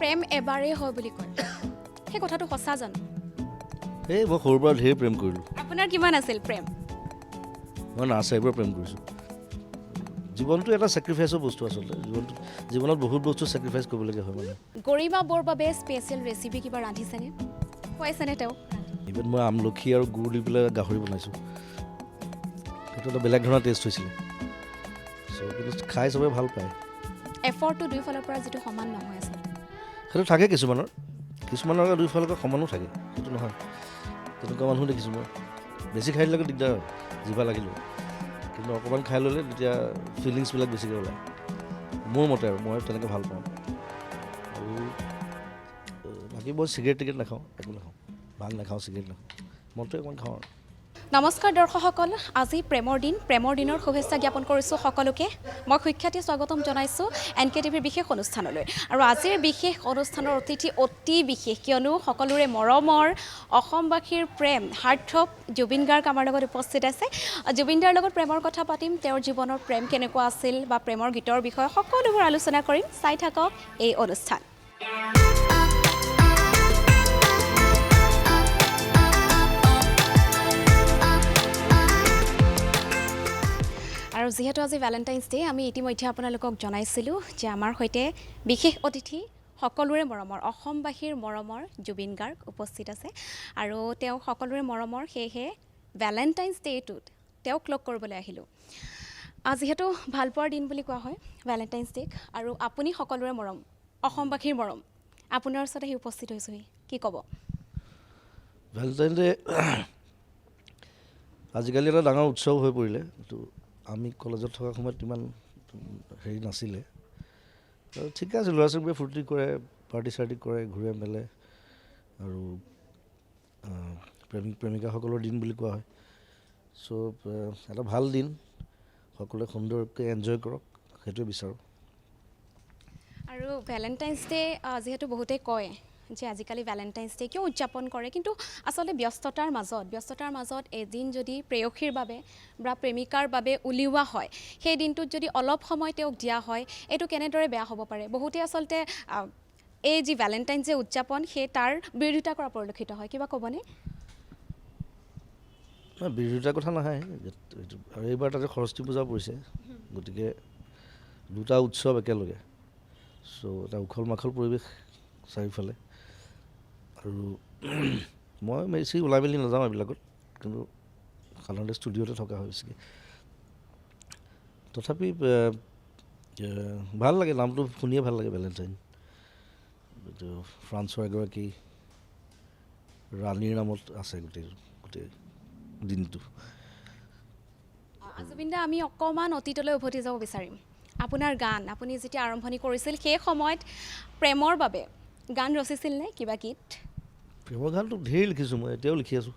প্ৰেম এবাৰেই হয় বুলি কয় সেই কথাটো সঁচা জানো এই মই সৰুৰ পৰা ঢেৰ প্ৰেম কৰিলোঁ আপোনাৰ কিমান আছিল প্ৰেম মই নাৰ্চাৰীৰ পৰা প্ৰেম কৰিছোঁ জীৱনটো এটা ছেক্ৰিফাইচৰ বস্তু আচলতে জীৱনত বহুত বস্তু ছেক্ৰিফাইচ কৰিবলগীয়া হয় মানে গৰিমা বৰ বাবে স্পেচিয়েল ৰেচিপি কিবা ৰান্ধিছেনে খুৱাইছেনে তেওঁ ইভেন মই আমলখি আৰু গুড় দি পেলাই গাহৰি বনাইছোঁ সেইটো এটা বেলেগ ধৰণৰ টেষ্ট হৈছিলে চ' কিন্তু খাই চবে ভাল পায় এফৰ্টটো দুয়োফালৰ পৰা যিটো সমান নহয় আচলতে সেইটো থাকে কিছুমানৰ দুয়োফালৰ পৰা সমানো থাকে সেইটো নহয় তেনেকুৱা মানুহ দেখিছোঁ মই বেছি খাই দিলেতো দিগদাৰ হয় জিভা লাগিলেও কিন্তু অকণমান খাই ল'লে তেতিয়া ফিলিংছবিলাক বেছিকৈ ওলায় মোৰ মতে আৰু মই তেনেকৈ ভাল পাওঁ আৰু বাকী মই চিগাৰেট নাখাওঁ একো নাখাওঁ ভাং নাখাওঁ চিগাৰেট নাখাওঁ মনটো অকণমান খাওঁ আৰু নমস্কাৰ দৰ্শকসকল আজি প্ৰেমৰ দিনৰ শুভেচ্ছা জ্ঞাপন কৰিছোঁ সকলোকে মই সুখ্যাতি স্বাগতম জনাইছোঁ NKTVৰ বিশেষ অনুষ্ঠানলৈ আৰু আজিৰ বিশেষ অনুষ্ঠানৰ অতিথি অতি বিশেষ কিয়নো সকলোৰে মৰমৰ অসমবাসীৰ প্ৰেম হাৰ্টথ্ৰব জুবিন গাৰ্গ আমাৰ লগত উপস্থিত আছে জুবিন দাৰ লগত প্ৰেমৰ কথা পাতিম তেওঁৰ জীৱনৰ প্ৰেম কেনেকুৱা আছিল বা প্ৰেমৰ গীতৰ বিষয়ে সকলোবোৰ আলোচনা কৰিম চাই থাকক এই অনুষ্ঠান আৰু যিহেতু আজি ভেলেণ্টাইন্স ডে আমি ইতিমধ্যে আপোনালোকক জনাইছিলোঁ যে আমাৰ সৈতে বিশেষ অতিথি সকলোৰে মৰমৰ অসমবাসীৰ মৰমৰ জুবিন গাৰ্গ উপস্থিত আছে আৰু তেওঁ সকলোৰে মৰমৰ সেয়েহে ভেলেণ্টাইন্স ডে'টোত তেওঁক লগ কৰিবলৈ আহিলোঁ যিহেতু ভালপোৱাৰ দিন বুলি কোৱা হয় ভেলেণ্টাইন্স ডে'ক আৰু আপুনি সকলোৰে মৰম অসমবাসীৰ মৰম আপোনাৰ ওচৰত আহি উপস্থিত হৈছোঁহি কি ক'ব ভেলেণ্টাইন ডে আজিকালি এটা ডাঙৰ উৎসৱ হৈ পৰিলে এইটো আমি কলেজত থকা সময়ত ইমান হেৰি নাছিলে আৰু ঠিকে আছে ল'ৰা ছোৱালীবোৰে ফূৰ্তি কৰে পাৰ্টি চাৰ্টি কৰে ঘূৰে মেলে আৰু প্ৰেমিক প্ৰেমিকাসকলৰ দিন বুলি কোৱা হয় চ' এটা ভাল দিন সকলোৱে সুন্দৰকৈ এনজয় কৰক সেইটোৱে বিচাৰোঁ আৰু ভেলেণ্টাইন্স ডে যিহেতু বহুতে কয় যে আজিকালি ভেলেণ্টাইন্স ডে কিয় উদযাপন কৰে কিন্তু আচলতে ব্যস্ততাৰ মাজত এদিন যদি প্ৰেয়সীৰ বাবে বা প্ৰেমিকাৰ বাবে উলিওৱা হয় সেই দিনটোত যদি অলপ সময় তেওঁক দিয়া হয় এইটো কেনেদৰে বেয়া হ'ব পাৰে বহুতে আচলতে এই যি ভেলেণ্টাইন্স ডে উদযাপন সেই তাৰ বিৰোধিতা কৰা পৰিলক্ষিত হয় কিবা ক'বনে বিৰোধিতাৰ কথা নাহে আৰু এইবাৰ তাতে সৰস্বতী পূজা পৰিছে গতিকে দুটা উৎসৱ একেলগে চ' এটা উখল মাখল পৰিৱেশ চাৰিওফালে আৰু মই বেছি ওলাই মেলি নাযাওঁ এইবিলাকত কিন্তু সাধাৰণতে ষ্টুডিঅ'তে থকা হয় বেছিকৈ তথাপি ভাল লাগে নামটো শুনিয়ে ভাল লাগে ভেলেণ্টাইন এইটো ফ্ৰান্সৰ এগৰাকী ৰাণীৰ নামত আছে গোটেই দিনটো জুবিন দা আমি অকণমান অতীতলৈ উভতি যাব বিচাৰিম আপোনাৰ গান আপুনি যেতিয়া আৰম্ভণি কৰিছিল সেই সময়ত প্ৰেমৰ বাবে গান ৰচিছিল নে কিবা গীত প্ৰেমৰ গানটো ঢেৰ লিখিছোঁ মই এতিয়াও লিখি আছোঁ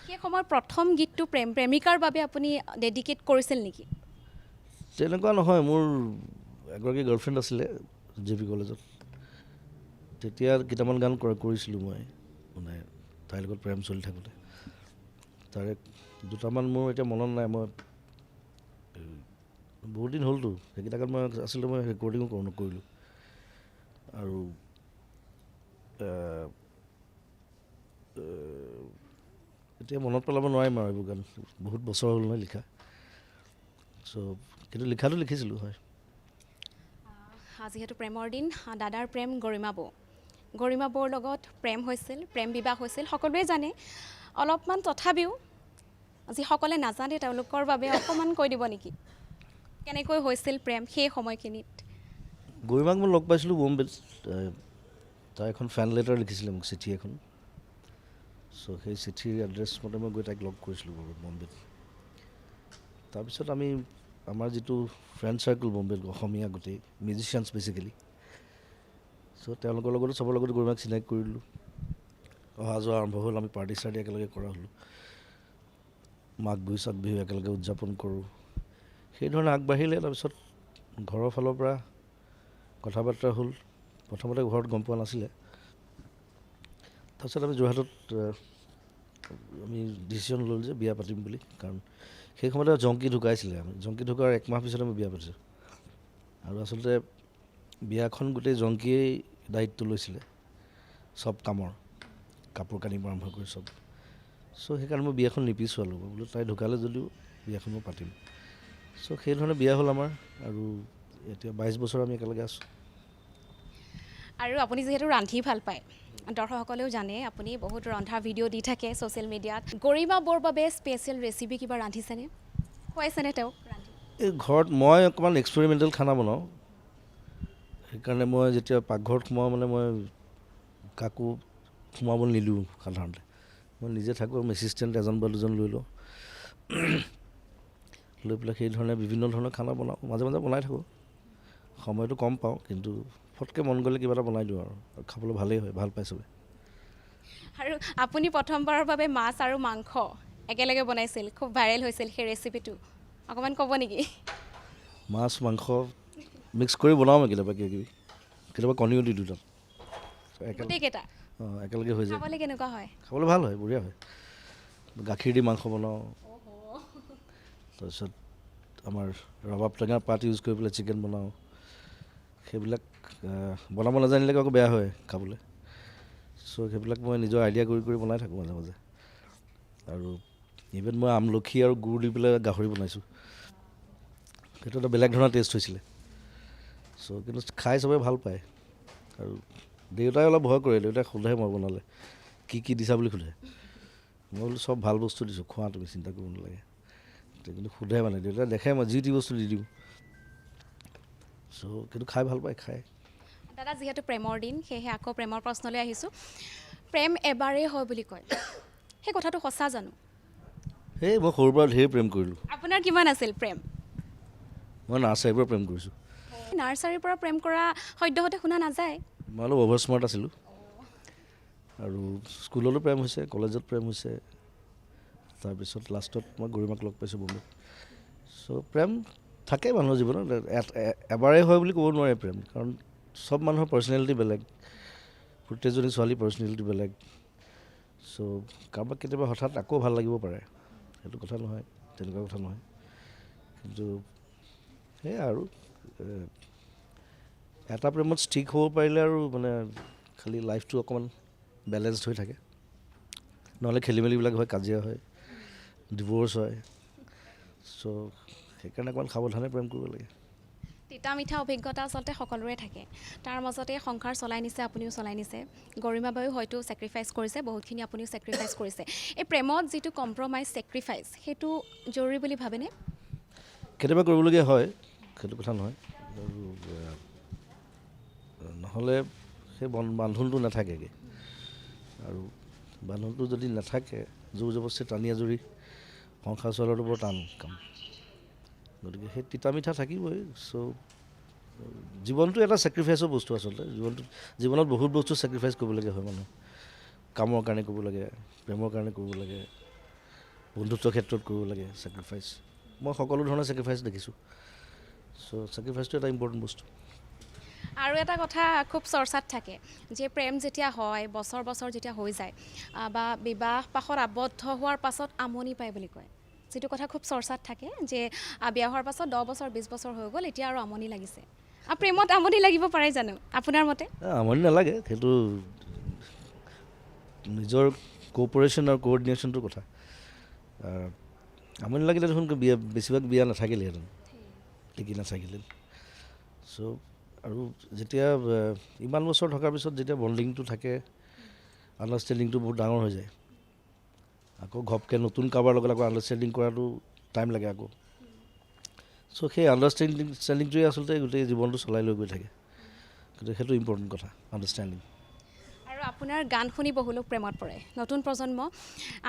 সেই সময়ৰ প্ৰথম গীতটো প্ৰেমিকাৰ বাবে আপুনি ডেডিকেট কৰিছিল নেকি তেনেকুৱা নহয় মোৰ এগৰাকী গাৰ্লফ্ৰেণ্ড আছিলে JP কলেজত তেতিয়া কেইটামান গান কৰিছিলোঁ মই মানে তাইৰ লগত প্ৰেম চলি থাকোঁতে তাৰে দুটামান মোৰ এতিয়া মনত নাই মই বহুত দিন হ'লতো সেইকেইটা গান মই আচলতে মই ৰেকৰ্ডিঙো নকৰিলোঁ আৰু এতিয়া মনত পেলাব নোৱাৰিম আৰু এইবোৰ গান বহুত বছৰ হ'ল নহয় লিখা চ' কিন্তু লিখাটো লিখিছিলোঁ হয় যিহেতু প্ৰেমৰ দিন দাদাৰ প্ৰেম গৰিমা বৌৰ লগত প্ৰেম হৈছিল প্ৰেম বিবাহ হৈছিল সকলোৱে জানে অলপমান তথাপিও যিসকলে নাজানে তেওঁলোকৰ বাবে অকণমান কৈ দিব নেকি কেনেকৈ হৈছিল প্ৰেম সেই সময়খিনিত গৰিমাক মই লগ পাইছিলোঁ বম্বেত তাই এখন ফেন লেটাৰ লিখিছিলে মোক চিঠি এখন চ' সেই চিঠিৰ এড্ৰেছ মতে মই গৈ তাইক লগ কৰিছিলোঁ বম্বেত তাৰপিছত আমি আমাৰ যিটো ফ্ৰেণ্ড চাৰ্কল বম্বেত অসমীয়া গোটেই মিউজিচিয়ানছ বেচিকেলি চ' তেওঁলোকৰ লগতো চবৰ লগতো গৰিমাক চিনাকি কৰিলোঁ অহা যোৱা আৰম্ভ হ'ল আমি পাৰ্টি চাৰ্টি একেলগে কৰা হ'লোঁ মাঘ বিহু একেলগে উদযাপন কৰোঁ সেইধৰণে আগবাঢ়িলে তাৰপিছত ঘৰৰ ফালৰ পৰা কথা বাৰ্তা হ'ল প্ৰথমতে ঘৰত গম পোৱা নাছিলে তাৰপিছত আমি যোৰহাটত আমি ডিচিশ্যন ল'লোঁ যে বিয়া পাতিম বুলি কাৰণ সেই সময়তে জংকী ঢুকাইছিলে আমি জংকী ঢুকোৱাৰ একমাহ পিছত আমি বিয়া পাতিছোঁ আৰু আচলতে বিয়াখন গোটেই জংকীয়েই দায়িত্ব লৈছিলে চব কামৰ, কাপোৰ কানিৰ পৰা আৰম্ভ কৰি চব। চ' সেইকাৰণে মই বিয়াখন নিপিছুৱালোঁ, বোলো তাই ঢুকালে যদিও বিয়াখন মই পাতিম। চ' সেইধৰণে বিয়া হ'ল আমাৰ, আৰু এতিয়া 22 বছৰ আমি একেলগে আছোঁ। আৰু আপুনি যিহেতু ৰান্ধি ভাল পায়, দৰ্শকসকলেও জানে আপুনি বহুত ৰন্ধাৰ ভিডিঅ' দি থাকে ছ'চিয়েল মিডিয়াত। গৰিমা বৌৰ বাবে স্পেচিয়েল ৰেচিপি কিবা ৰান্ধিছেনে, খুৱাইছেনে তেওঁক ৰান্ধি? এই ঘৰত মই অকণমান এক্সপেৰিমেণ্টেল খানা বনাওঁ, সেইকাৰণে মই যেতিয়া পাকঘৰত সোমাওঁ মানে মই কাকো সোমাব নিদিওঁ সাধাৰণতে। মই নিজে থাকোঁ, এছিষ্টেণ্ট এজন বা দুজন লৈ লওঁ, লৈ পেলাই সেই ধৰণে বিভিন্ন ধৰণৰ খানা বনাওঁ, মাজে মাজে বনাই থাকোঁ। সময়টো কম পাওঁ, কিন্তু ফটকৈ মন গ'লে কিবা এটা বনাই দিওঁ, আৰু খাবলৈ ভালেই হয়, ভাল পায় চবে। আৰু আপুনি প্ৰথমবাৰৰ বাবে মাছ আৰু মাংস একেলগে বনাইছিল, খুব ভাইৰেল হৈছিল সেই ৰেচিপিটো, অকণমান ক'ব নেকি? মাছ মাংস মিক্স কৰি বনাওঁ মই কেতিয়াবা কিবাকিবি, কেতিয়াবা কণীও দি দিওঁ তাত, গোটেইকেইটা একেলগে হৈ যায়। খাবলৈ কেনেকুৱা হয়? খাবলৈ ভাল হয়, বঢ়িয়া হয়। গাখীৰ দি মাংস বনাওঁ, তাৰপিছত আমাৰ ৰবাব টেঙাৰ পাত ইউজ কৰি পেলাই চিকেন বনাওঁ। সেইবিলাক বনাব নাজানিলে আকৌ বেয়া হয় খাবলৈ। চ' সেইবিলাক মই নিজৰ আইডিয়া কৰি কৰি বনাই থাকোঁ মাজে মাজে। আৰু ইভেন মই আমলখি আৰু গুড় দি পেলাই গাহৰি বনাইছোঁ, সেইটো এটা বেলেগ ধৰণৰ টেষ্ট হৈছিলে। চ' কিন্তু খাই চবে ভাল পায়। আৰু দেউতাই অলপ ভয় কৰে, দেউতাই সোধে মই বনালে কি কি দিছা বুলি সোধে। মই বোলো চব ভাল বস্তু দিছোঁ, খোৱা তুমি চিন্তা কৰিব নালাগে। কিন্তু সোধে মানে, দেউতাই দেখে মই যি টি বস্তু দি দিওঁ। চ' কিন্তু খাই ভাল পায়, খায়। দাদা, যিহেতু প্ৰেমৰ দিন, সেয়েহে আকৌ প্ৰেমৰ প্ৰশ্নলৈ আহিছোঁ। প্ৰেম এবাৰেই হয় বুলি কয়, সেই কথাটো সঁচা জানো? সেই মই সৰুৰ পৰা ঢেৰ প্ৰেম কৰিলোঁ। আপোনাৰ কিমান আছিল প্ৰেম? মই নাৰ্চাৰীৰ পৰা প্ৰেম কৰিছোঁ। নাৰ্চাৰীৰ পৰা প্ৰেম কৰা সদ্যহতে শুনা নাযায়। মই অলপ অভাৰ স্মাৰ্ট আছিলোঁ, আৰু স্কুলতো প্ৰেম হৈছে, কলেজত প্ৰেম হৈছে, তাৰপিছত লাষ্টত মই গৰিমাক লগ পাইছোঁ বম্বেত। চ' প্ৰেম থাকে মানুহৰ জীৱনত, এবাৰেই হয় বুলি ক'ব নোৱাৰে প্ৰেম, কাৰণ চব মানুহৰ পাৰ্চনেলিটি বেলেগ, প্ৰত্যেকজনী ছোৱালীৰ পাৰ্চনেলিটি বেলেগ। চ' কাৰোবাক কেতিয়াবা হঠাৎ আকৌ ভাল লাগিব পাৰে, সেইটো কথা নহয়, তেনেকুৱা কথা নহয়। কিন্তু সেয়াই আৰু এটা প্ৰেমত ষ্টিক হ'ব পাৰিলে আৰু মানে খালি লাইফটো অকণমান বেলেঞ্চড হৈ থাকে, নহ'লে খেলি মেলিবিলাক হয়, কাজিয়া হয়, ডিভ'ৰ্চ হয়। চ' সেইকাৰণে অকণমান সাৱধানে প্ৰেম কৰিব লাগে। তিতা মিঠা অভিজ্ঞতা আচলতে সকলোৰে থাকে, তাৰ মাজতে সংসাৰ চলাই নিছে, আপুনিও চলাই নিছে। গৰিমা বায়ো হয়তো ছেক্ৰিফাইচ কৰিছে, বহুতখিনি আপুনিও ছেক্ৰিফাইচ কৰিছে। এই প্ৰেমত যিটো কম্প্ৰমাইজ, ছেক্ৰিফাইচ, সেইটো জৰুৰী বুলি ভাবেনে? কেতিয়াবা কৰিবলগীয়া হয়, সেইটো কথা নহয়, আৰু নহ'লে সেই বান্ধোনটো নাথাকেগৈ। আৰু বান্ধোনটো যদি নাথাকে, জোৰ জবৰদস্তি টানি আজুৰি সংসাৰ চলোৱাটো বৰ টান কাম। গতিকে সেই তিতা মিঠা থাকিবই। চ' জীৱনটো এটা ছেক্ৰিফাইচৰ বস্তু আচলতে, জীৱনত বহুত বস্তু ছেক্ৰিফাইচ কৰিবলগীয়া হয় মানুহ। কামৰ কাৰণে কৰিব লাগে, প্ৰেমৰ কাৰণে কৰিব লাগে, বন্ধুত্বৰ ক্ষেত্ৰত কৰিব লাগে ছেক্ৰিফাইচ। মই সকলো ধৰণৰ ছেক্ৰিফাইচ দেখিছোঁ। চ' ছেক্ৰিফাইচটো এটা ইম্পৰ্টেণ্ট বস্তু। আৰু এটা কথা খুব চৰ্চাত থাকে যে প্ৰেম যেতিয়া হয়, বছৰ বছৰ যেতিয়া হৈ যায়, বা বিবাহ পাশত আবদ্ধ হোৱাৰ পাছত আমনি পায় বুলি কয়, যিটো কথা খুব চৰ্চাত থাকে যে বিয়া হোৱাৰ পাছত 10 বছৰ 20 বছৰ হৈ গ'ল, এতিয়া আৰু আমনি লাগিছে। প্ৰেমত আমনি লাগিব পাৰে জানো আপোনাৰ মতে? আমনি নালাগে, সেইটো নিজৰ কোঅপাৰেশ্যন আৰু কোঅৰ্ডিনেশ্যনটোৰ কথা। আমনি লাগিলে দেখোন বেছিভাগ বিয়া নাথাকিলেহেঁতেন, টিকি নাথাকিলেহেঁতেন। চ' আৰু যেতিয়া ইমান বছৰ থকাৰ পিছত যেতিয়া বণ্ডিংটো থাকে, আণ্ডাৰষ্টেণ্ডিংটো বহুত ডাঙৰ হৈ যায়, আকৌ ঘপকৈ নতুন কাৰোবাৰ লগত আকৌ আণ্ডাৰষ্টেণ্ডিং কৰাটো টাইম লাগে আকৌ। চ' সেই আণ্ডাৰষ্টেণ্ডিংটোৱে আচলতে গোটেই জীৱনটো চলাই লৈ গৈ থাকে। গতিকে সেইটো ইম্পৰ্টেণ্ট কথা, আণ্ডাৰষ্টেণ্ডিং। আৰু আপোনাৰ গান শুনি বহু লোক প্ৰেমত পৰে, নতুন প্ৰজন্ম।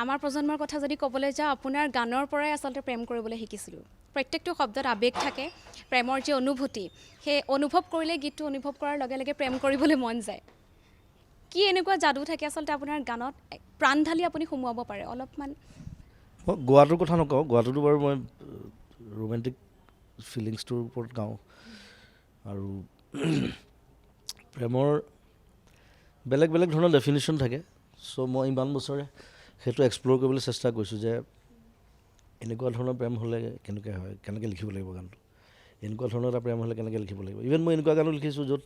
আমাৰ প্ৰজন্মৰ কথা যদি ক'বলৈ যাওঁ, আপোনাৰ গানৰ পৰাই আচলতে প্ৰেম কৰিবলৈ শিকিছিলোঁ। প্ৰত্যেকটো শব্দত আৱেগ থাকে, প্ৰেমৰ যি অনুভূতি, সেই অনুভৱ কৰিলে গীতটো অনুভৱ কৰাৰ লগে লগে প্ৰেম কৰিবলৈ মন যায়। কি এনেকুৱা যাদু থাকে আচলতে আপোনাৰ গানত, প্ৰাণ ঢালি আপুনি সুমুৱাব পাৰে অলপমান? মই গোৱাটোৰ কথা নকওঁ, গোৱাটোতো বাৰু মই ৰোমেণ্টিক ফিলিংছটোৰ ওপৰত গাওঁ। আৰু প্ৰেমৰ বেলেগ বেলেগ ধৰণৰ ডেফিনেশ্যন থাকে। চ' মই ইমান বছৰে সেইটো এক্সপ্ল'ৰ কৰিবলৈ চেষ্টা কৰিছোঁ যে এনেকুৱা ধৰণৰ প্ৰেম হ'লে কেনেকৈ হয়, কেনেকৈ লিখিব লাগিব গানটো, এনেকুৱা ধৰণৰ এটা প্ৰেম হ'লে কেনেকৈ লিখিব লাগিব। ইভেন মই এনেকুৱা গানো লিখিছোঁ য'ত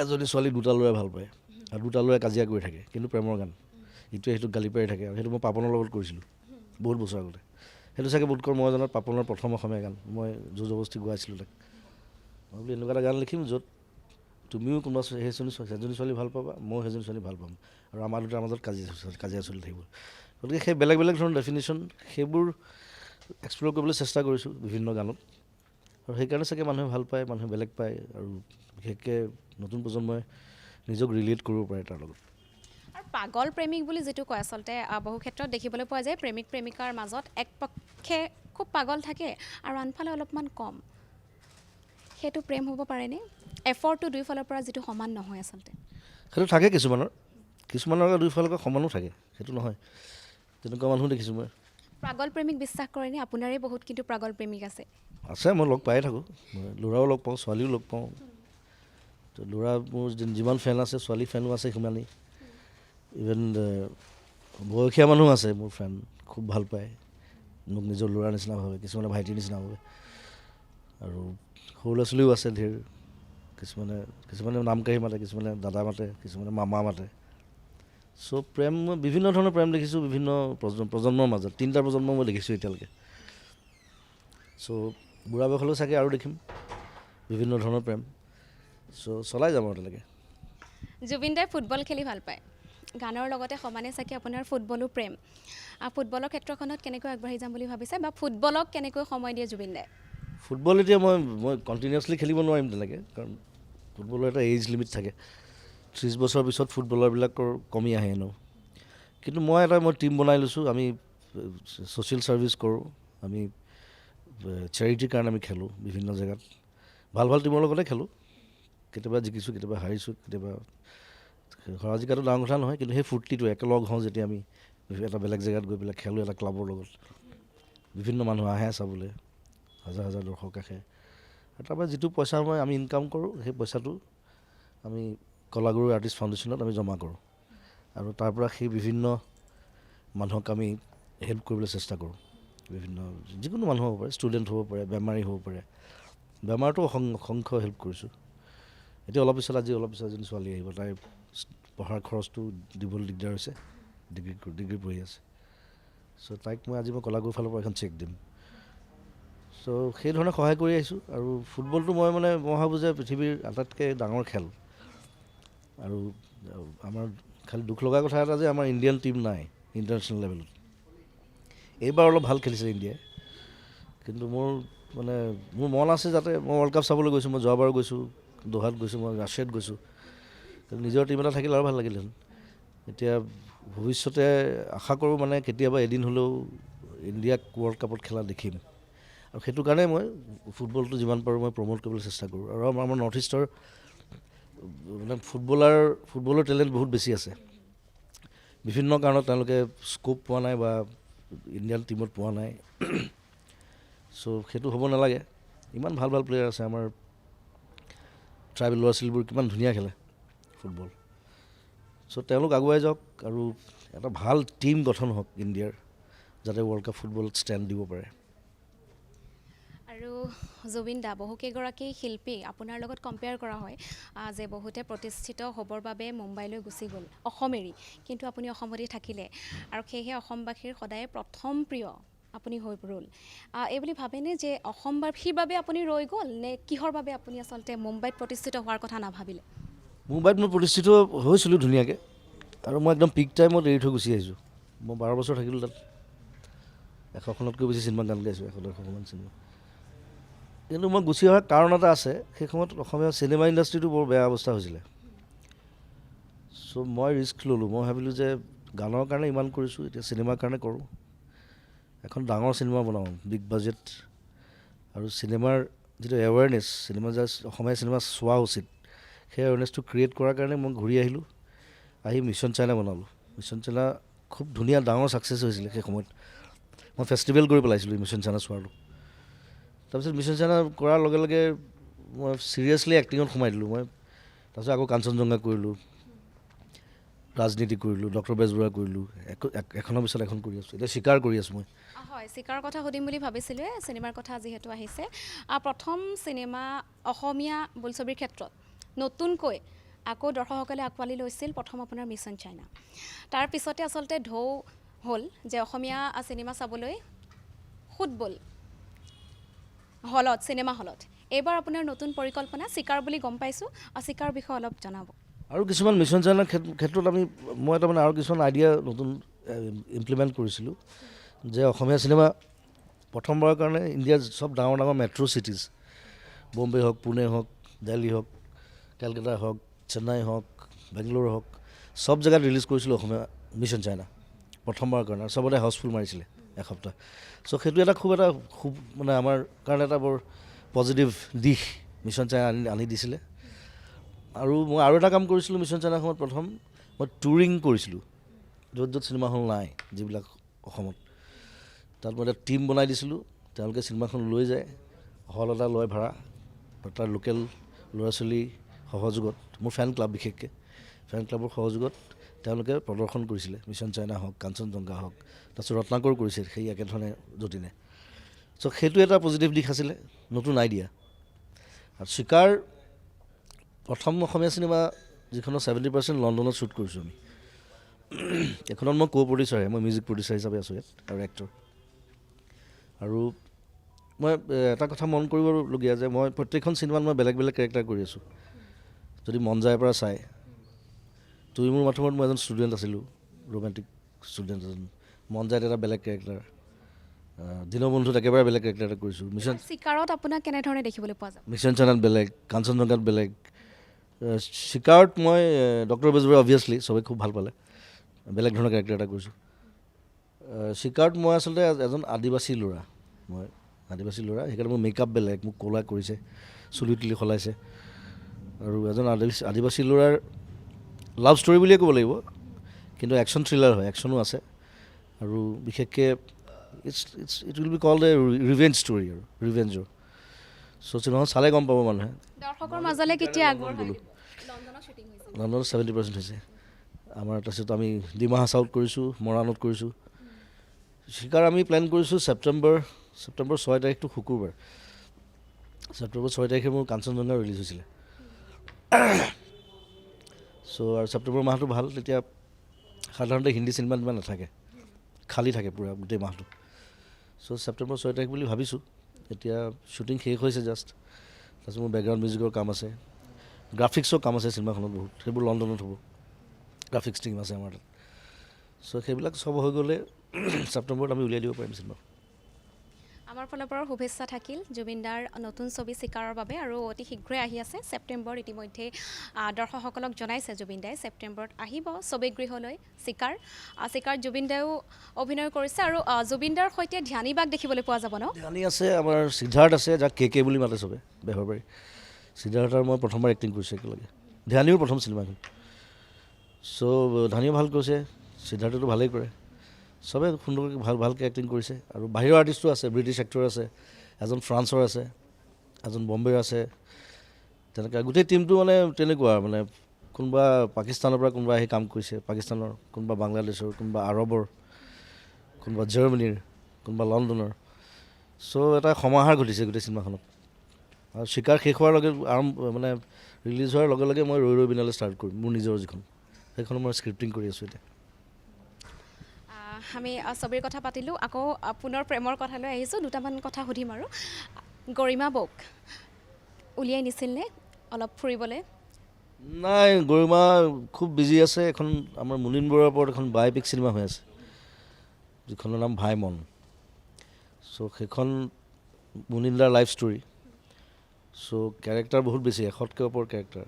এজনী ছোৱালী দুটা ল'ৰাই ভাল পায় আৰু দুটা ল'ৰাই কাজিয়া কৰি থাকে কিন্তু প্ৰেমৰ গান ইটোৱে সেইটোক গালি পাৰি থাকে আৰু সেইটো মই পাপনৰ লগত কৰিছিলোঁ বহুত বছৰ আগতে সেইটো চাগে বোধকৰ মই জনাত পাপনৰ প্ৰথম অসমীয়া গান মই জোৰ জবস্তি গোৱাইছিলোঁ তাক মই বোলো এনেকুৱা এটা গান লিখিম য'ত তুমিও কোনোবা সেইজনী ছোৱালী ভাল পাবা ময়ো সেইজনী ছোৱালী ভাল পাম আৰু আমাৰ দুটাৰ মাজত কাজিয়া চলি থাকিব গতিকে সেই বেলেগ বেলেগ ধৰণৰ ডেফিনেশ্যন সেইবোৰ এক্সপ্ল'ৰ কৰিবলৈ চেষ্টা কৰিছোঁ বিভিন্ন গানত আৰু সেইকাৰণে চাগে মানুহে ভাল পায় মানুহে বেলেগ পায় আৰু বিশেষকৈ নতুন প্ৰজন্মই নিজক ৰিলেট কৰিব পাৰে তাৰ লগত আৰু পাগল প্ৰেমিক বুলি যিটো কয় আচলতে বহু ক্ষেত্ৰত দেখিবলৈ পোৱা যায় প্ৰেমিক প্ৰেমিকাৰ মাজত এক পক্ষে খুব পাগল থাকে আৰু আনফালে অলপমান কম সেইটো প্ৰেম হ'ব পাৰেনে এফৰ্টটো দুয়োফালৰ পৰা যিটো সমান নহয় আচলতে সেইটো থাকে কিছুমানৰ দুয়োফালৰ সমানো থাকে সেইটো নহয় তেনেকুৱা মানুহ দেখিছোঁ মই পাগল প্ৰেমিক বিশ্বাস কৰেনে আপোনাৰেই বহুত কিন্তু পাগল প্ৰেমিক আছে মই লগ পায়ে থাকোঁ মই ল'ৰাও লগ পাওঁ ছোৱালীও লগ পাওঁ তো ল'ৰা মোৰ যিমান ফেন আছে ছোৱালী ফেনো আছে সিমানেই ইভেন বয়সীয়া মানুহ আছে মোৰ ফ্ৰেণ্ড খুব ভাল পায় মোক নিজৰ ল'ৰাৰ নিচিনা ভাবে কিছুমানে ভাইটিৰ নিচিনা ভাবে আৰু সৰু ল'ৰা ছোৱালীও আছে ধেৰ কিছুমানে নাম কাঢ়ি মাতে কিছুমানে দাদা মাতে কিছুমানে মামা মাতে চ' প্ৰেম মই বিভিন্ন ধৰণৰ প্ৰেম দেখিছোঁ বিভিন্ন প্ৰজন্মৰ মাজত 3টা প্ৰজন্ম মই দেখিছোঁ এতিয়ালৈকে চ' বুঢ়া বয়সলৈও চাগে আৰু দেখিম বিভিন্ন ধৰণৰ প্ৰেম চ' চলাই যাম আৰু তেনেকৈ জুবিন দাই ফুটবল খেলি ভাল পায় গানৰ লগতে সমানে চাগে আপোনাৰ ফুটবলো প্ৰেম ফুটবলৰ ক্ষেত্ৰখনত কেনেকৈ আগবাঢ়ি যাম বুলি ভাবিছে বা ফুটবলক কেনেকৈ সময় দিয়ে জুবিন দাই ফুটবল এতিয়া মই কণ্টিনিউৱাছলি খেলিব নোৱাৰিম তেনেকৈ কাৰণ ফুটবলৰ এটা এজ লিমিট থাকে 30 বছৰৰ পিছত ফুটবলাৰবিলাকৰ কমি আহে এনেও কিন্তু মই টীম বনাই লৈছোঁ আমি ছ'চিয়েল ছাৰ্ভিচ কৰোঁ আমি চেৰিটিৰ কাৰণে আমি খেলোঁ বিভিন্ন জেগাত ভাল টীমৰ লগতে খেলোঁ কেতিয়াবা জিকিছোঁ কেতিয়াবা হাৰিছোঁ কেতিয়াবা হৰা জিকাটো ডাঙৰ কথা নহয় কিন্তু সেই ফূৰ্তিটো একেলগ হওঁ যেতিয়া আমি এটা বেলেগ জেগাত গৈ পেলাই খেলোঁ এটা ক্লাবৰ লগত বিভিন্ন মানুহ আহে চাবলৈ হাজাৰ হাজাৰ দৰ্শক আহে আৰু তাৰপৰা যিটো পইচা আমি ইনকাম কৰোঁ সেই পইচাটো আমি কলাগুৰু আৰ্টিষ্ট ফাউণ্ডেশ্যনত আমি জমা কৰোঁ আৰু তাৰ পৰা সেই বিভিন্ন মানুহক আমি হেল্প কৰিবলৈ চেষ্টা কৰোঁ বিভিন্ন যিকোনো মানুহ হ'ব পাৰে ষ্টুডেণ্ট হ'ব পাৰে বেমাৰী হ'ব পাৰে বেমাৰটো অসংখ্য হেল্প কৰিছোঁ এতিয়া অলপ পিছত এজনী ছোৱালী আহিব তাই পঢ়াৰ খৰচটো দিবলৈ দিগদাৰ হৈছে ডিগ্ৰী পঢ়ি আছে চ' তাইক আজি মই কলাগুৰুৰ ফালৰ পৰা এখন চেক দিম চ' সেই ধৰণে সহায় কৰি আহিছোঁ আৰু ফুটবলটো মই ভাবোঁ যে পৃথিৱীৰ আটাইতকৈ ডাঙৰ খেল আৰু আমাৰ খালি দুখ লগা কথা এটা যে আমাৰ ইণ্ডিয়ান টীম নাই ইণ্টাৰনেশ্যনেল লেভেলত এইবাৰ অলপ ভাল খেলিছে ইণ্ডিয়াই কিন্তু মোৰ মন আছে যাতে মই ৱৰ্ল্ড কাপ চাবলৈ গৈছোঁ মই যোৱাবাৰো গৈছোঁ দোহাত গৈছোঁ মই ৰাছিয়াত গৈছোঁ কিন্তু নিজৰ টীম এটা থাকিলে আৰু ভাল লাগিলহেঁতেন এতিয়া ভৱিষ্যতে আশা কৰোঁ কেতিয়াবা এদিন হ'লেও ইণ্ডিয়াক ৱৰ্ল্ড কাপত খেলা দেখিম আৰু সেইটো কাৰণে মই ফুটবলটো যিমান পাৰোঁ মই প্ৰম'ট কৰিবলৈ চেষ্টা কৰোঁ আৰু আমাৰ নৰ্থ ইষ্টৰ ফুটবলৰ টেলেণ্ট বহুত বেছি আছে বিভিন্ন কাৰণত তেওঁলোকে স্ক'প পোৱা নাই বা ইণ্ডিয়ান টীমত পোৱা নাই চ' সেইটো হ'ব নালাগে ইমান ভাল প্লেয়াৰ আছে আমাৰ ট্ৰাইবেল ল'ৰা ছোৱালীবোৰ কিমান ধুনীয়া খেলে ফুটবল চ' তেওঁলোক আগুৱাই যাওক আৰু এটা ভাল টীম গঠন হওক ইণ্ডিয়াৰ যাতে ৱৰ্ল্ড কাপ ফুটবলত ষ্টেণ্ড দিব পাৰে আৰু জুবিন দা বহুকেইগৰাকী শিল্পী আপোনাৰ লগত কম্পেয়াৰ কৰা হয় যে বহুতে প্ৰতিষ্ঠিত হ'বৰ বাবে মুম্বাইলৈ গুচি গ'ল অসম এৰি কিন্তু আপুনি অসমতে থাকিলে আৰু সেয়েহে অসমবাসীৰ সদায় প্ৰথম প্ৰিয় আপুনি হৈ ৰ'ল এইবুলি ভাবেনে যে অসমবাসীৰ বাবে আপুনি ৰৈ গ'ল নে কিহৰ বাবে আপুনি আচলতে মুম্বাইত প্ৰতিষ্ঠিত হোৱাৰ কথা নাভাবিলে মুম্বাইত মই প্ৰতিষ্ঠিত হৈছিলোঁ ধুনীয়াকৈ আৰু মই একদম পিক টাইমত এৰি থৈ গুচি আহিছোঁ মই 12 বছৰ থাকিলোঁ তাত 100খনতকৈ বেছি চিনেমা গান গাইছোঁ 100-150মান চিনেমা কিন্তু মই গুচি অহাৰ কাৰণ এটা আছে সেই সময়ত অসমীয়া চিনেমা ইণ্ডাষ্ট্ৰিটো বৰ বেয়া অৱস্থা হৈছিলে চ' মই ৰিস্ক ল'লোঁ মই ভাবিলোঁ যে গানৰ কাৰণে ইমান কৰিছোঁ এতিয়া চিনেমাৰ কাৰণে কৰোঁ এখন ডাঙৰ চিনেমা বনাওঁ বিগ বাজেট আৰু চিনেমাৰ যিটো এৱেৰনেছ অসমীয়া চিনেমা চোৱা উচিত সেই এৱেৰনেছটো ক্ৰিয়েট কৰাৰ কাৰণে মই ঘূৰি আহিলোঁ আহি মিছন চাইনা বনালোঁ মিছন চাইনা খুব ধুনীয়া ডাঙৰ ছাকচেছ হৈছিলে সেই সময়ত মই ফেষ্টিভেল কৰি পেলাইছিলোঁ মিছন চাইনা চোৱাটো তাৰপিছত মিছন চাইনা কৰাৰ লগে লগে মই ছিৰিয়াছলি এক্টিঙত সোমাই দিলোঁ মই তাৰপিছত আকৌ কাঞ্চনজংঘা কৰিলোঁ ৰাজনীতি কৰিলোঁ ডক্টৰ বেজবৰুৱা কৰিলোঁ এখনৰ পিছত এখন কৰি আছোঁ এতিয়া স্বীকাৰ কৰি আছোঁ মই হয় স্বীকাৰৰ কথা সুধিম বুলি ভাবিছিলোঁ চিনেমাৰ কথা যিহেতু আহিছে প্ৰথম চিনেমা অসমীয়া বোলছবিৰ ক্ষেত্ৰত নতুনকৈ আকৌ দৰ্শকসকলে আঁকোৱালি লৈছিল প্ৰথম আপোনাৰ মিছন চাইনা। তাৰপিছতে আচলতে ঢৌ হ'ল যে অসমীয়া চিনেমা চাবলৈ ফুটবল হলত, চিনেমা হলত। এইবাৰ আপোনাৰ নতুন পৰিকল্পনা চিকাৰ বুলি গম পাইছোঁ, চিকাৰ বিষয়ে অলপ জনাব। আৰু কিছুমান মিছন চাইনাৰ ক্ষেত্ৰত মই তাৰমানে আৰু কিছুমান আইডিয়া নতুন ইমপ্লিমেণ্ট কৰিছিলোঁ যে অসমীয়া চিনেমা প্ৰথমবাৰৰ কাৰণে ইণ্ডিয়াৰ চব ডাঙৰ ডাঙৰ মেট্ৰ' চিটিজ, বম্বে হওক, পুনে হওক, দিল্লী হওক, কেলকাতা হওক, চেন্নাই হওক, বেংগলোৰ হওক, চব জেগাত ৰিলিজ কৰিছিলোঁ অসমীয়া মিছন চাইনা প্ৰথমবাৰৰ কাৰণে, আৰু চবতে হাউচফুল মাৰিছিলে এসপ্তাহ। চ' সেইটো এটা খুব মানে আমাৰ কাৰণে এটা বৰ পজিটিভ দিশ মিছন চাইনা আনি দিছিলে। আৰু মই আৰু এটা কাম কৰিছিলোঁ মিছন চাইনাৰ সময়ত, প্ৰথম মই টুৰিং কৰিছিলোঁ য'ত য'ত চিনেমা হল নাই যিবিলাক অসমত, তাত মই এটা টীম বনাই দিছিলোঁ, তেওঁলোকে চিনেমাখন লৈ যায়, হল এটা লয় ভাড়া, তাৰ লোকেল ল'ৰা ছোৱালী সহযোগত, মোৰ ফেন ক্লাব বিশেষকৈ, ফেন ক্লাবৰ সহযোগত তেওঁলোকে প্ৰদৰ্শন কৰিছিলে মিছন চাইনা হওক, কাঞ্চনজংঘা হওক, তাৰপিছত ৰত্নাকৰ কৰিছিল সেই একেধৰণে যতীনে। চ' সেইটো এটা পজিটিভ দিশ আছিলে, নতুন আইডিয়া। আৰু চিকাৰ প্ৰথম অসমীয়া চিনেমা যিখনৰ 70% লণ্ডনত শ্বুট কৰিছোঁ আমি। এইখনত মই প্ৰডিউচাৰহে, মই মিউজিক প্ৰডিউচাৰ হিচাপে আছোঁ ইয়াত আৰু এক্টৰ। আৰু মই এটা কথা মন কৰিবলগীয়া যে মই প্ৰত্যেকখন চিনেমাত মই বেলেগ বেলেগ কেৰেক্টাৰ কৰি আছোঁ। যদি মন যায় পৰা চাই, তুই মোৰ মাথোমত মই এজন ষ্টুডেণ্ট আছিলোঁ, ৰোমেণ্টিক ষ্টুডেণ্ট এজন, মন যায় এটা বেলেগ কেৰেক্টাৰ, দীনবন্ধুত একেবাৰে বেলেগ কেৰেক্টাৰ এটা কৰিছোঁ, চিকাৰত আপোনাক কেনেধৰণে দেখিবলৈ পোৱা যাব? মিছন চাইনাত বেলেগ, কাঞ্চনজংঘাত বেলেগ, চিকাৰত মই ডক্টৰ বেজবৰুৱা অভিয়াছলি চবেই খুব ভাল পালে, বেলেগ ধৰণৰ কেৰেক্টাৰ এটা কৰিছোঁ। চিকাৰত মই আচলতে এজন আদিবাসী ল'ৰা, সেইকাৰণে মোৰ মেকআপ বেলেগ, মোক ক'লা কৰিছে, চুলি তুলি সলাইছে, আৰু এজন আদিবাসী ল'ৰাৰ লাভ ষ্টৰী বুলিয়ে ক'ব লাগিব, কিন্তু একশ্যন থ্ৰিলাৰ হয়, একশ্যনো আছে, আৰু বিশেষকৈ it will be called a revenge story, আৰু ৰিভেঞ্জৰ। চ' চিনেমাখন চালে গম পাব মানুহে। দৰ্শকৰ মাজলৈ কেতিয়া আগবঢ়াই গ'লোঁ, লণ্ডনত শ্বুটিং হৈছে? লণ্ডনত 70% হৈছে আমাৰ। তাৰপিছত আমি ডিমা হাছাওত কৰিছোঁ, মৰাণত কৰিছোঁ। চিকাৰ আমি প্লেন কৰিছোঁ ছেপ্টেম্বৰ 6 তাৰিখটো শুকুৰবাৰ, ছেপ্টেম্বৰ 6 তাৰিখে মোৰ কাঞ্চনজংঘা ৰিলিজ হৈছিলে। চ' আৰু ছেপ্টেম্বৰ মাহটো ভাল, তেতিয়া সাধাৰণতে হিন্দী চিনেমা ইমান নাথাকে, খালী থাকে পূৰা গোটেই মাহটো। চ' ছেপ্টেম্বৰ 6 তাৰিখ বুলি ভাবিছোঁ। এতিয়া শ্বুটিং শেষ হৈছে জাষ্ট, তাৰপিছত মোৰ বেকগ্ৰাউণ্ড মিউজিকৰ কাম আছে, গ্ৰাফিক্সৰ কাম আছে চিনেমাখনত বহুত, সেইবোৰ লণ্ডনত হ'ব, গ্ৰাফিক্স টিম আছে আমাৰ তাত। চ' সেইবিলাক চব হৈ গ'লে ছেপ্টেম্বৰত আমি উলিয়াই দিব পাৰিম চিনেমা। আমাৰ ফালৰ পৰা শুভেচ্ছা থাকিল জুবিনদাৰ নতুন ছবি চিকাৰৰ বাবে, আৰু অতি শীঘ্ৰেই আহি আছে ছেপ্টেম্বৰত। ইতিমধ্যে দৰ্শকসকলক জনাইছে জুবিনদাই ছেপ্টেম্বৰত আহিব ছবিগৃহলৈ চিকাৰ। চিকাৰত জুবিনদায়েও অভিনয় কৰিছে, আৰু জুবিনদাৰ সৈতে ধ্যানী বাক দেখিবলৈ পোৱা যাব ন? ধ্যানী আছে, আমাৰ সিদ্ধাৰ্থ আছে, যাক কে বুলি মাতে চবে বেহৰবাৰী। সিদ্ধাৰ্থ আৰু মই প্ৰথমবাৰ এক্টিং কৰিছোঁ একেলগে, ধ্যানীও প্ৰথম চিনেমাখন। চ' ধ্যানীও ভাল কৰিছে, সিদ্ধাৰ্থটো ভালেই কৰে, চবে সুন্দৰকৈ ভালকৈ এক্টিং কৰিছে। আৰু বাহিৰৰ আৰ্টিষ্টো আছে, ব্ৰিটিছ এক্টৰ আছে, এজন ফ্ৰান্সৰ আছে, এজন বম্বেৰ আছে, তেনেকৈ গোটেই টীমটো মানে তেনেকুৱা, মানে কোনোবা পাকিস্তানৰ পৰা কোনোবা আহি কাম কৰিছে, পাকিস্তানৰ, কোনোবা বাংলাদেশৰ, কোনোবা আৰবৰ, কোনোবা জাৰ্মানীৰ, কোনোবা লণ্ডনৰ। চ' এটা সমাহাৰ ঘটিছে গোটেই চিনেমাখনত। আৰু চিকাৰ শেষ হোৱাৰ মানে ৰিলিজ হোৱাৰ লগে লগে মই ৰৈ ৰৈ বিনালে ষ্টাৰ্ট কৰিম, মোৰ নিজৰ যিখন, সেইখন মই স্ক্ৰিপ্টিং কৰি আছোঁ এতিয়া। আমি ছবিৰ কথা পাতিলোঁ, আকৌ পুনৰ প্ৰেমৰ কথালৈ আহিছোঁ। দুটামান কথা সুধিম আৰু, গৰিমা বৌক উলিয়াই নিছিল নে অলপ ফুৰিবলৈ? নাই, গৰিমা খুব বিজি আছে। এখন আমাৰ মুনীন বৰুৱাৰ ওপৰত এখন বায়'পিক চিনেমা হৈ আছে, যিখনৰ নাম ভাই মন। চ' সেইখন মুনীন দাৰ লাইফ ষ্টৰী। চ' কেৰেক্টাৰ বহুত বেছি, 100তকৈ ওপৰ কেৰেক্টাৰ।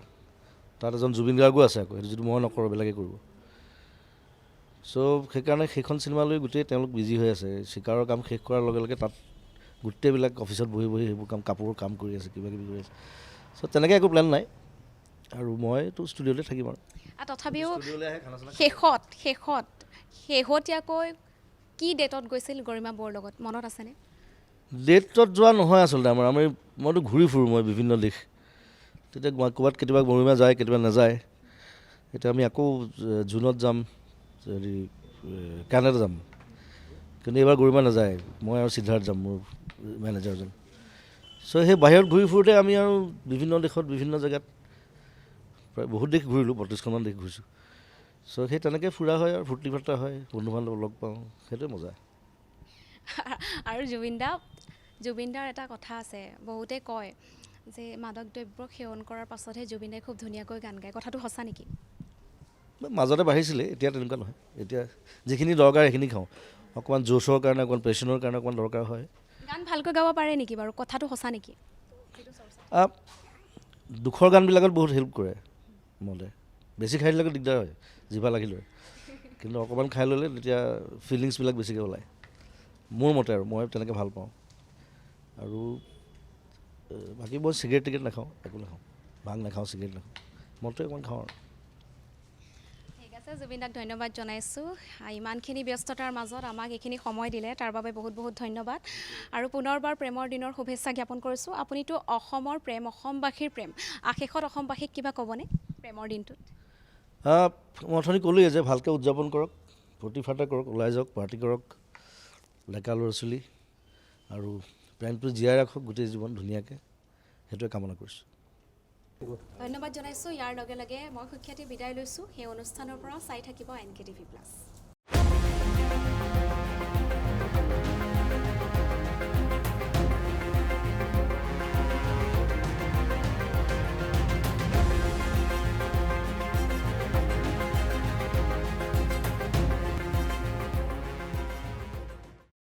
তাত এজন জুবিন গাৰ্গো আছে আকৌ, সেইটো যদি মই নকৰোঁ বেলেগে কৰিব। চ' সেইকাৰণে সেইখন চিনেমালৈ গোটেই তেওঁলোক বিজি হৈ আছে। চিকাৰৰ কাম শেষ কৰাৰ লগে লগে তাত গোটেইবিলাক অফিচত বহি বহি সেইবোৰ কাপোৰৰ কাম কৰি আছে, কিবা কিবি কৰি আছে। চ' তেনেকৈ একো প্লেন নাই, আৰু মইতো ষ্টুডিঅ'তে থাকিম। আৰু তথাপিও শেহতীয়াকৈ কি ডেটত গৈছিল গৰিমা বৌৰ লগত, মনত আছেনে? ডেটত যোৱা নহয় আচলতে, মইতো ঘূৰি ফুৰোঁ মই বিভিন্ন দেশ। তেতিয়া ক'ৰবাত কেতিয়াবা গৰিমা যায়, কেতিয়াবা নাযায়। এতিয়া আমি আকৌ জুনত যাম, হেৰি কানাডা যাম, কিন্তু এইবাৰ গৰিমা নাযায়, মই আৰু সিদ্ধাৰ্থ যাম, মোৰ মেনেজাৰজন। চ' সেই বাহিৰত ঘূৰি ফুৰোঁতে আমি আৰু বিভিন্ন দেশত বিভিন্ন জেগাত প্ৰায় বহুত দেশ ঘূৰিলোঁ, 32খনমান দেশ ঘূৰিছোঁ। চ' সেই তেনেকৈ ফুৰা হয় আৰু ফূৰ্তি ফাৰ্তা হয়, বন্ধু বান্ধৱ লগ পাওঁ, সেইটোৱে মজা। আৰু জুবিনদাৰ এটা কথা আছে, বহুতে কয় যে মাদক দ্ৰব্য সেৱন কৰাৰ পাছতহে জুবিনে খুব ধুনীয়াকৈ গান গায়, কথাটো সঁচা নেকি? মাজতে বাঢ়িছিলে, এতিয়া তেনেকুৱা নহয়। এতিয়া যিখিনি দৰকাৰ সেইখিনি খাওঁ, অকণমান জোচৰ কাৰণে, অকণমান পেশ্যনৰ কাৰণে অকণমান দৰকাৰ হয়। গান ভালকৈ গাব পাৰে নেকি বাৰু, কথাটো সঁচা নেকি? দুখৰ গানবিলাকত বহুত হেল্প কৰে মতে। বেছি খাই দিলে দিগদাৰ হয়, জিভা লাগি লয়। কিন্তু অকণমান খাই ল'লে তেতিয়া ফিলিংছবিলাক বেছিকৈ ওলায়, মোৰ মতে আৰু মই তেনেকৈ ভাল পাওঁ। আৰু বাকী মই চিগাৰেট টিগাৰেট নাখাওঁ, একো নাখাওঁ, ভাং নাখাওঁ, চিগাৰেট নাখাওঁ, মদটো অকণমান খাওঁ আৰু। ঠিক আছে, জুবিন দাক ধন্যবাদ জনাইছোঁ। ইমানখিনি ব্যস্ততাৰ মাজত আমাক এইখিনি সময় দিলে, তাৰ বাবে বহুত বহুত ধন্যবাদ। আৰু পুনৰবাৰ প্ৰেমৰ দিনৰ শুভেচ্ছা জ্ঞাপন কৰিছোঁ। আপুনিতো অসমৰ প্ৰেম, অসমবাসীৰ প্ৰেম, শেষত অসমবাসীক কিবা ক'বনে প্ৰেমৰ দিনটোত? মই অথনি ক'লোৱেই যে ভালকৈ উদযাপন কৰক, ফূৰ্তি ফাৰ্তা কৰক, ওলাই যাওক, পাৰ্টি কৰক, ডেকা ল'ৰা ছোৱালী, আৰু প্ৰেমটো জীয়াই ৰাখক গোটেই জীৱন ধুনীয়াকৈ, সেইটোৱে কামনা কৰিছোঁ। ধন্যবাদ জনাইছোঁ। ইয়াৰ লগে লগে মই সুখ্যাতি বিদায় লৈছোঁ। সেই অনুষ্ঠানৰ পৰা চাই থাকিব NKTV+।